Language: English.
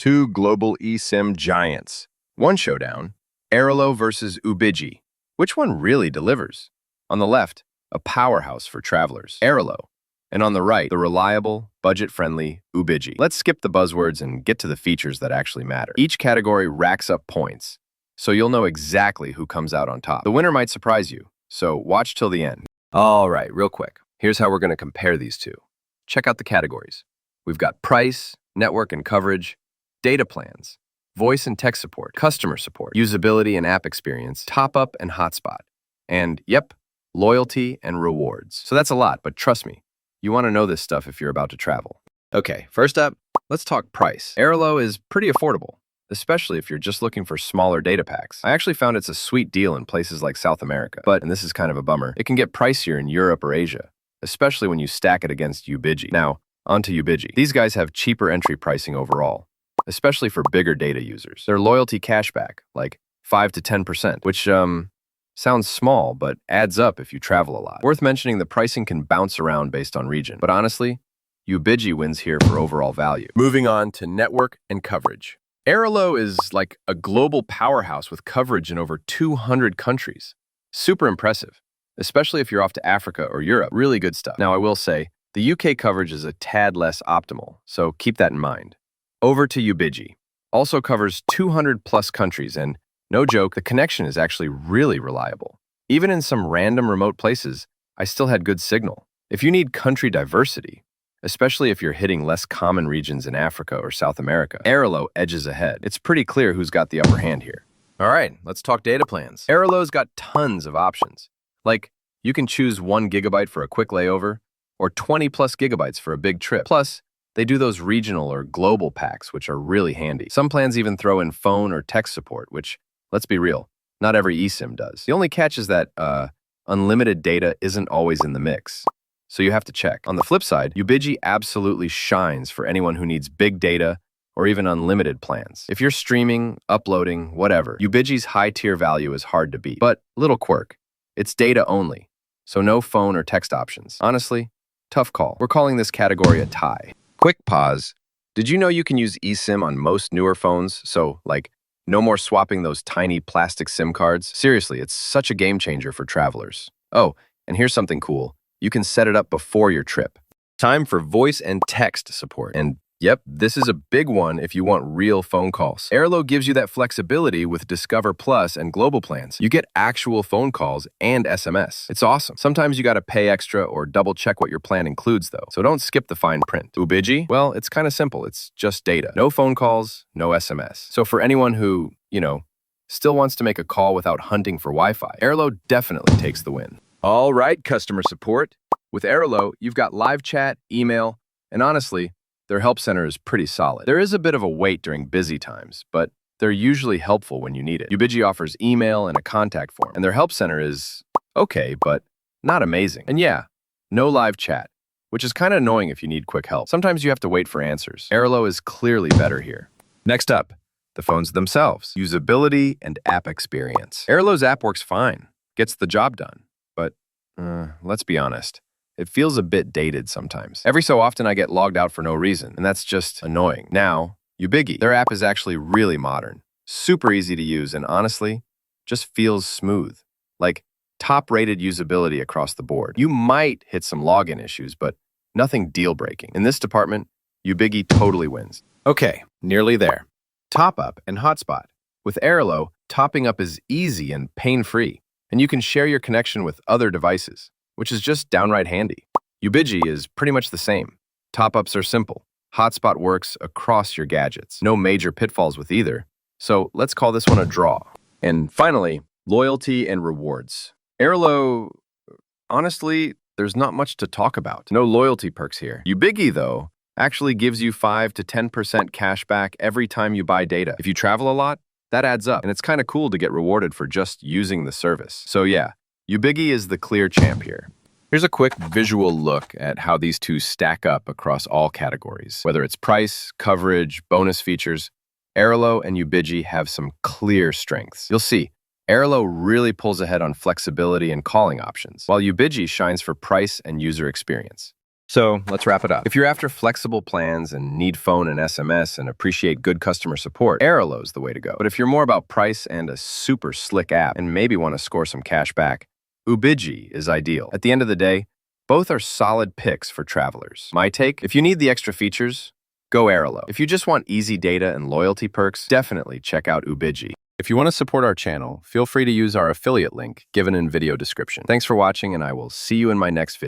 Two global eSIM giants. One showdown, Airalo versus Ubigi. Which one really delivers? On the left, a powerhouse for travelers, Airalo. And on the right, the reliable, budget-friendly Ubigi. Let's skip the buzzwords and get to the features that actually matter. Each category racks up points, so you'll know exactly who comes out on top. The winner might surprise you, so watch till the end. All right, real quick. Here's how we're going to compare these two. Check out the categories. We've got price, network and coverage, data plans, voice and text support, customer support, usability and app experience, top-up and hotspot, and, yep, loyalty and rewards. So that's a lot, but trust me, you want to know this stuff if you're about to travel. Okay, first up, let's talk price. Airalo is pretty affordable, especially if you're just looking for smaller data packs. I actually found it's a sweet deal in places like South America, but, and this is kind of a bummer, it can get pricier in Europe or Asia, especially when you stack it against Ubigi. Now, onto Ubigi. These guys have cheaper entry pricing overall, especially for bigger data users. Their loyalty cashback, like 5 to 10%, which sounds small, but adds up if you travel a lot. Worth mentioning, the pricing can bounce around based on region, but honestly, Ubigi wins here for overall value. Moving on to network and coverage. Airalo is like a global powerhouse with coverage in over 200 countries. Super impressive, especially if you're off to Africa or Europe. Really good stuff. Now, I will say, the UK coverage is a tad less optimal, so keep that in mind. Over to Ubigi. Also covers 200 plus countries, and no joke, the connection is actually really reliable. Even in some random remote places, I still had good signal. If you need country diversity, especially if you're hitting less common regions in Africa or South America, Airalo edges ahead. It's pretty clear who's got the upper hand here. All right, let's talk data plans. Airalo's got tons of options. Like, you can choose 1 gigabyte for a quick layover, or 20 plus gigabytes for a big trip. Plus, they do those regional or global packs, which are really handy. Some plans even throw in phone or text support, which, let's be real, not every eSIM does. The only catch is that unlimited data isn't always in the mix, so you have to check. On the flip side, Ubigi absolutely shines for anyone who needs big data or even unlimited plans. If you're streaming, uploading, whatever, Ubigi's high-tier value is hard to beat. But little quirk, it's data only, so no phone or text options. Honestly, tough call. We're calling this category a tie. Quick pause. Did you know you can use eSIM on most newer phones? So, like, no more swapping those tiny plastic SIM cards? Seriously, it's such a game changer for travelers. Oh, and here's something cool. You can set it up before your trip. Time for voice and text support. And yep, this is a big one if you want real phone calls. Airalo gives you that flexibility with Discover Plus and Global plans. You get actual phone calls and SMS. It's awesome. Sometimes you gotta pay extra or double check what your plan includes though, so don't skip the fine print. Ubigi? Well, it's kind of simple. It's just data. No phone calls, no SMS. So for anyone who, still wants to make a call without hunting for Wi-Fi, Airalo definitely takes the win. All right, customer support. With Airalo, you've got live chat, email, and honestly, their help center is pretty solid. There is a bit of a wait during busy times, but they're usually helpful when you need it. Ubigi offers email and a contact form, and their help center is okay, but not amazing. And yeah, no live chat, which is kind of annoying if you need quick help. Sometimes you have to wait for answers. Airalo is clearly better here. Next up, the phones themselves. Usability and app experience. Airalo's app works fine, gets the job done, but let's be honest. It feels a bit dated sometimes. Every so often I get logged out for no reason, and that's just annoying. Now, Ubigi, their app is actually really modern, super easy to use, and honestly, just feels smooth. Like, top-rated usability across the board. You might hit some login issues, but nothing deal-breaking. In this department, Ubigi totally wins. Okay, nearly there. Top-up and hotspot. With Airalo, topping up is easy and pain-free, and you can share your connection with other devices, which is just downright handy. Ubigi is pretty much the same. Top-ups are simple. Hotspot works across your gadgets. No major pitfalls with either. So let's call this one a draw. And finally, loyalty and rewards. Airalo, honestly, there's not much to talk about. No loyalty perks here. Ubigi, though, actually gives you 5 to 10% cash back every time you buy data. If you travel a lot, that adds up, and it's kind of cool to get rewarded for just using the service. So yeah, Ubigi is the clear champ here. Here's a quick visual look at how these two stack up across all categories. Whether it's price, coverage, bonus features, Airalo and Ubigi have some clear strengths. You'll see, Airalo really pulls ahead on flexibility and calling options, while Ubigi shines for price and user experience. So let's wrap it up. If you're after flexible plans and need phone and SMS and appreciate good customer support, Airalo's the way to go. But if you're more about price and a super slick app and maybe want to score some cash back, Ubigi is ideal. At the end of the day, both are solid picks for travelers. My take, if you need the extra features, go Airalo. If you just want easy data and loyalty perks, definitely check out Ubigi. If you want to support our channel, feel free to use our affiliate link given in video description. Thanks for watching, and I will see you in my next video.